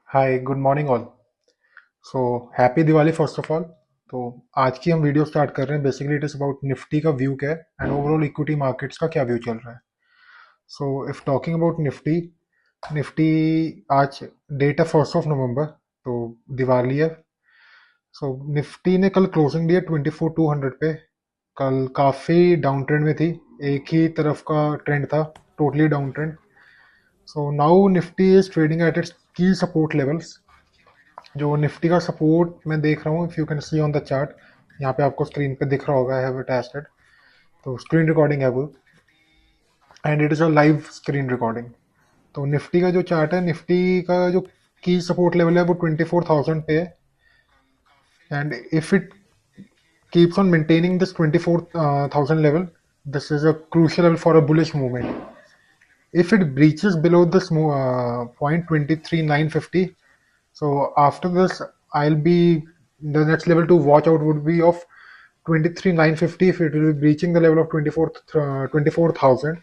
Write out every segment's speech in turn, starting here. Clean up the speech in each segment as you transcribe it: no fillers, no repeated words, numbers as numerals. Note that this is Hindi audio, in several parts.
Hi good morning all. So happy Diwali first of all. तो आज की हम वीडियो स्टार्ट कर रहे हैं। Basically it is about Nifty का व्यू क्या है एंड ओवरऑल इक्विटी मार्केट्स का क्या व्यू चल रहा है। So if talking about Nifty, Nifty आज डेट है 1 नवंबर, तो दिवाली है। सो निफ्टी ने कल क्लोजिंग दी है 24,200 पे। कल काफ़ी डाउन ट्रेंड में थी, एक ही तरफ का ट्रेंड था, totally down trend. So now Nifty is trading at its की सपोर्ट लेवल्स। जो निफ्टी का सपोर्ट मैं देख रहा हूँ, if you can see on the chart, यहाँ पे आपको स्क्रीन पे दिख रहा होगा, हैव इट टेस्टेड। तो स्क्रीन रिकॉर्डिंग है वो, and it is a live screen recording. तो निफ्टी का जो चार्ट है, निफ्टी का जो की सपोर्ट लेवल है वो 24,000 पे है। And if it keeps on maintaining this 24,000 level, this is a crucial level for a bullish movement. If it breaches below this point 23,950, so after this, I'll be the next level to watch out would be of 23,950 if it will be breaching the level of 24,000,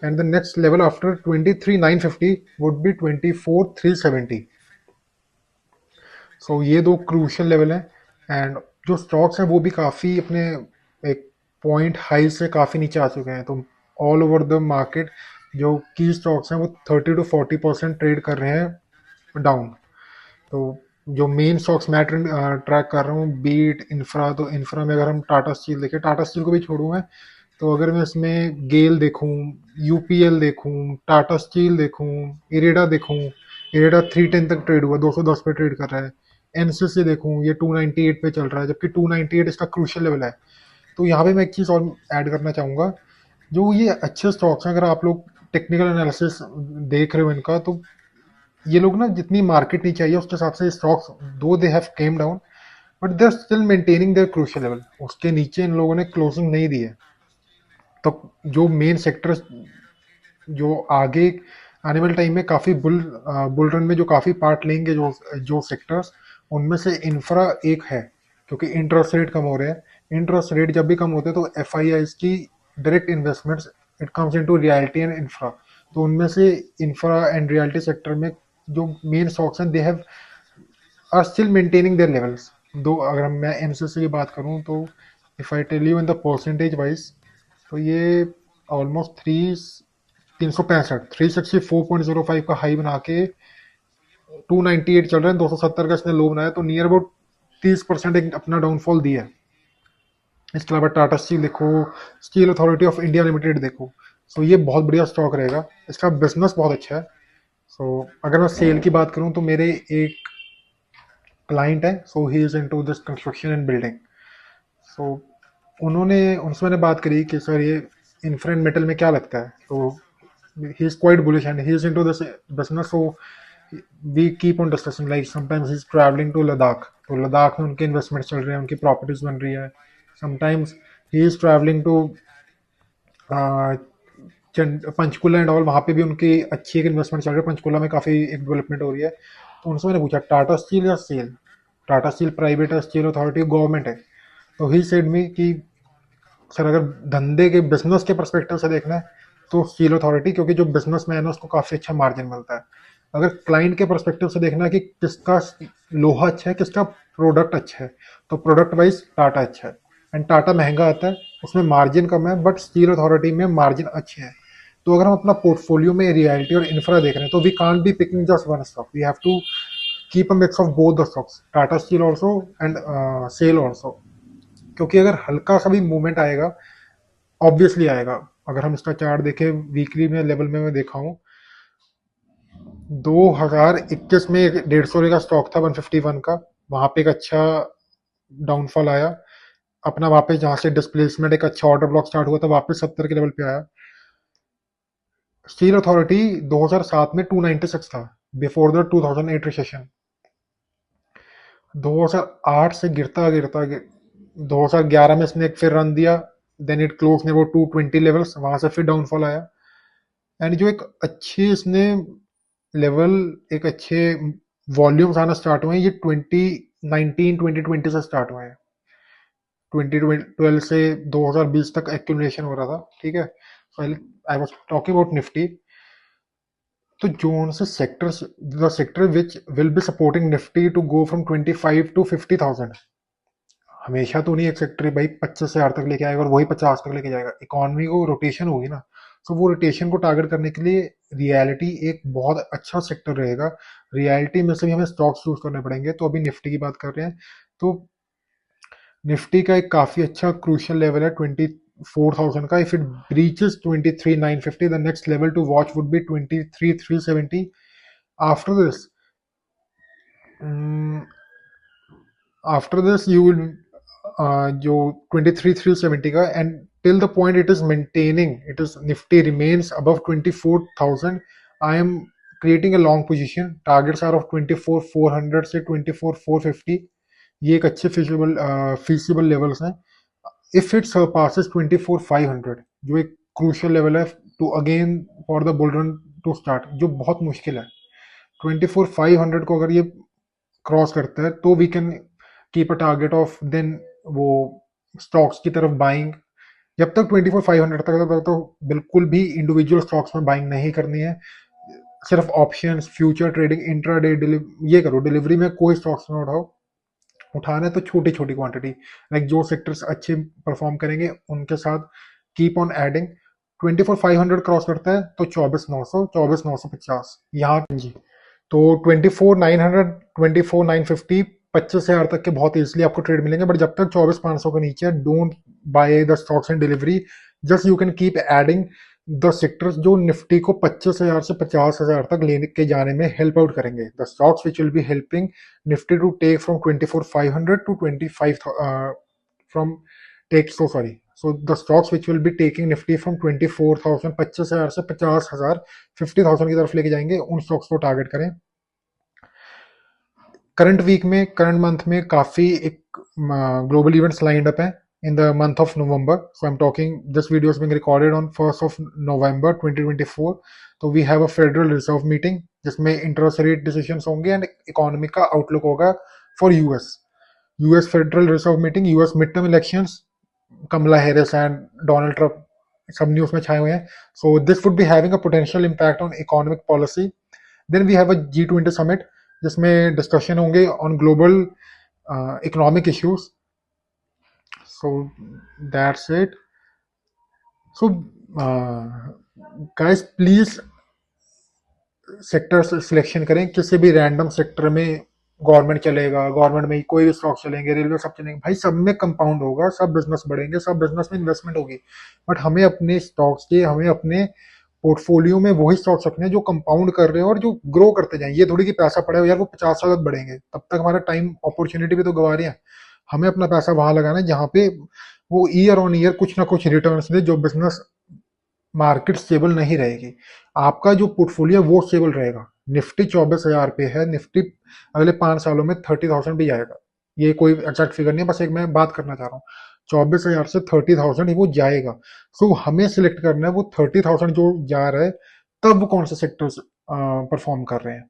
and the next level after 23,950 would be 24,370. सो ये दो क्रूशियल लेवल हैं। एंड जो स्टॉक्स हैं वो भी काफ़ी अपने एक पॉइंट हाई से काफ़ी नीचे आ चुके हैं। तो ऑल ओवर द मार्केट जो की स्टॉक्स हैं वो 30 to 40% ट्रेड कर रहे हैं डाउन। तो जो मेन स्टॉक्स मैं ट्रैक कर रहा हूँ, बीट इंफ्रा, तो इंफ्रा में अगर हम टाटा स्टील देखें, टाटा स्टील को भी छोड़ूँ मैं, तो अगर मैं इसमें गेल देखूँ, यूपीएल देखूँ, टाटा स्टील देखूँ, इरेडा देखूँ, इरेडा 310 तक ट्रेड हुआ, 210 पे ट्रेड कर रहा है। एनसीसी देखूँ, ये 298 पे चल रहा है, जबकि 298 इसका क्रूशियल लेवल है। तो यहाँ पे मैं एक चीज़ और ऐड करना चाहूँगा। जो ये अच्छे स्टॉक्स हैं, अगर आप लोग टेक्निकल एनालिसिस देख रहे हो इनका, तो ये लोग ना जितनी मार्केट नीचे आई है उसके हिसाब से stocks, though they have came down, but they are still maintaining their crucial level. उसके नीचे इन लोगों ने क्लोजिंग नहीं दी है। तो जो मेन सेक्टर जो आगे आने वाले टाइम में काफ़ी बुल रन में जो काफ़ी पार्ट लेंगे, जो जो सेक्टर्स, उनमें से इंफ्रा एक है, क्योंकि इंटरेस्ट रेट कम हो रहे हैं। इंटरेस्ट रेट जब भी कम होते हैं तो एफ आई आईज की direct investments, it comes into reality and infra. तो उनमें से इंफ्रा एंड रियलिटी सेक्टर में जो मेन स्टॉक्स हैं, they have are still maintaining their levels. Though अगर मैं एमसीसी की बात करूं, तो if I tell you in the percentage wise, तो ये ऑलमोस्ट 365 364.05 का हाई बना के 298 चल रहा है। 270 का इसने लो बनाया, तो नियर अबाउट 30% एक अपना डाउनफॉल दिया है। इसके अलावा टाटा स्टील देखो, steel authority of India limited देखो। सो ये बहुत बढ़िया स्टॉक रहेगा, इसका बिजनेस बहुत अच्छा है। सो अगर मैं सेल की बात करूं, तो मेरे एक क्लाइंट है, so he is into this construction and building. So उन्होंने उनसे मैंने बात करी कि सर ये इंफ्रा एंड मेटल में क्या लगता है, तो he is quite bullish and he is into this business. So we keep on discussing, like sometimes he is travelling to Ladakh, तो लद्दाख में उनके इन्वेस्टमेंट चल रहे हैं, उनकी प्रॉपर्टीज बन रही है। Sometimes he is travelling to Panchkula and all, वहाँ पे भी उनकी अच्छी एक इन्वेस्टमेंट चल रही है, पंचकुला में काफ़ी एक डेवलपमेंट हो रही है। तो उनसे मैंने पूछा टाटा स्टील या सेल, टाटा स्टील प्राइवेट है, स्टील अथॉरिटी गवर्नमेंट है। तो ही सेड मी कि सर अगर धंधे के बिजनेस के परस्पेक्टिव से देखना है तो स्टील अथॉरिटी, क्योंकि जो बिजनेस मैन है उसको काफ़ी अच्छा मार्जिन मिलता है। अगर क्लाइंट के परस्पेक्टिव से देखना है कि किसका लोहा अच्छा है, किसका प्रोडक्ट अच्छा है, तो प्रोडक्ट वाइज टाटा अच्छा है। एंड टाटा महंगा आता है, उसमें मार्जिन कम है, बट स्टील अथॉरिटी में मार्जिन अच्छे हैं। तो अगर हम अपना पोर्टफोलियो में रियलिटी और इंफ्रा देख रहे हैं, तो we can't be picking just one stock, we have to keep a mix of both the stocks, Tata Steel also and SAIL also. क्योंकि अगर हल्का सा भी मूवमेंट आएगा, ऑब्वियसली आएगा। अगर हम इसका चार्ट देखें वीकली में लेवल में, मैं देखा हूँ 2021 में 150 का स्टॉक था 151 का, वहां पे एक अच्छा डाउनफॉल आया, अपना वापस जहां से डिस्प्लेसमेंट एक अच्छा ऑर्डर ब्लॉक स्टार्ट हुआ था, वापस 70 के लेवल पे आया। स्टील अथॉरिटी 2007 में 296 था, बिफोर द 2008 रिसेशन। 2008 से गिरता गिरता 2011 में इसने एक फिर रन दिया, देन इट क्लोज ने वो 220 लेवल्स, वहां से फिर डाउनफॉल आया। एंड जो एक अच्छे इसने लेवल, एक अच्छे वॉल्यूम्स आना स्टार्ट हुए हैं, ये 2019 2020 से स्टार्ट हुए हैं। 2012 से 2020 तक एक्यूमुलेशन हो रहा था, ठीक है। I was talking about Nifty. तो जोन से sectors, the sector which will be supporting Nifty to go from 25 to 50,000। हमेशा तो नहीं एक सेक्टर भाई 25,000 तक लेके आएगा और वही 50 तक लेके जाएगा, इकोनॉमी को रोटेशन होगी ना। सो वो रोटेशन को टारगेट करने के लिए रियलिटी एक बहुत अच्छा सेक्टर रहेगा। रियलिटी में से भी हमें स्टॉक्स चूज करने पड़ेंगे। तो अभी निफ्टी की बात कर रहे हैं, तो निफ्टी का एक काफी अच्छा क्रूशियल लेवल है 24,000 का। If it breaches 23,950, the next level to watch would be 23,370। After this you will जो 23,370 का, and till the point it is maintaining, it is Nifty remains above 24,000, I am creating a long position. Targets are of 24,400 से 24,450। ये एक अच्छे फीसिबल लेवल्स हैं। इफ इट सरपासेस 24,500, जो एक क्रूशियल लेवल है to again for the bull run to start, जो बहुत मुश्किल है। 24,500 को अगर ये क्रॉस करता है तो we can keep a target of then वो स्टॉक्स की तरफ बाइंग। जब तक 24,500 तक तो बिल्कुल भी इंडिविजुअल स्टॉक्स में बाइंग नहीं करनी है। सिर्फ ऑप्शंस, फ्यूचर ट्रेडिंग, इंट्राडे ये करो। डिलीवरी में कोई स्टॉक्स में उठाओ, उठाना है तो छोटी छोटी क्वांटिटी, लाइक जो सेक्टर्स अच्छे परफॉर्म करेंगे उनके साथ कीप ऑन एडिंग। 24,500 क्रॉस करता है तो 24,900, 24,950 यहाँ जी। तो 24,900, 24,950, 25,000 तक के बहुत इजीली आपको ट्रेड मिलेंगे। बट जब तक 24,500 के नीचे, don't buy the stocks in delivery. Just you can keep adding the sectors जो निफ्टी को 25,000 से 50,000 तक लेने के जाने में हेल्प आउट करेंगे। The stocks which will be helping Nifty to take from 24,500 to 25 from take so sorry so the stocks which will be taking Nifty from 24,000, 25,000 से 50,000, 50,000 की तरफ लेके जाएंगे, उन स्टॉक्स को टारगेट करें। करंट वीक में, करंट मंथ में काफी एक ग्लोबल इवेंट्स लाइंड अप है in the month of November. So I'm talking, this video is being recorded on 1st of November 2024. तो we have a Federal Reserve meeting जिसमें इंटरेस्ट रेट डिसीजंस होंगे एंड इकोनॉमी का आउटलुक होगा for US. US Federal Reserve meeting, US mid term elections, Kamala Harris and Donald Trump सब न्यूज में छाए हुए हैं। So this would be having a potential impact on economic policy. Then we have a G20 summit जिसमें डिस्कशन होंगे on global economic issues. So that's it. So guys, please sector selection करें। किसी भी रैंडम सेक्टर में गवर्नमेंट चलेगा, गवर्नमेंट में कोई भी स्टॉक चलेंगे, रेलवे सब चलेंगे, भाई सब में कंपाउंड होगा, सब बिजनेस बढ़ेंगे, सब बिजनेस में इन्वेस्टमेंट होगी। बट हमें अपने स्टॉक्स के, हमें अपने पोर्टफोलियो में वही स्टॉक्स रखने हैं जो कंपाउंड कर रहे हैं और जो ग्रो करते जाएं। ये थोड़ी कि पैसा पड़ा है यार वो 50 तक बढ़ेंगे, तब तक हमारा टाइम अपॉर्चुनिटी भी तो गवा रहे हैं। हमें अपना पैसा वहां लगाना है जहां पे वो ईयर ऑन ईयर कुछ ना कुछ रिटर्न्स दे, जो बिजनेस मार्केट स्टेबल नहीं रहेगी। आपका जो पोर्टफोलियो वो स्टेबल रहेगा। निफ्टी 24,000 पे है, निफ्टी अगले 5 सालों में 30,000 भी जाएगा। ये कोई एग्जैक्ट फिगर नहीं है, बस एक मैं बात करना चाह रहा हूँ। 24,000 से 30,000 ही वो जाएगा। सो हमें सिलेक्ट करना है वो 30,000 जो जा रहा है, तब कौन से सेक्टर्स परफॉर्म कर रहे हैं।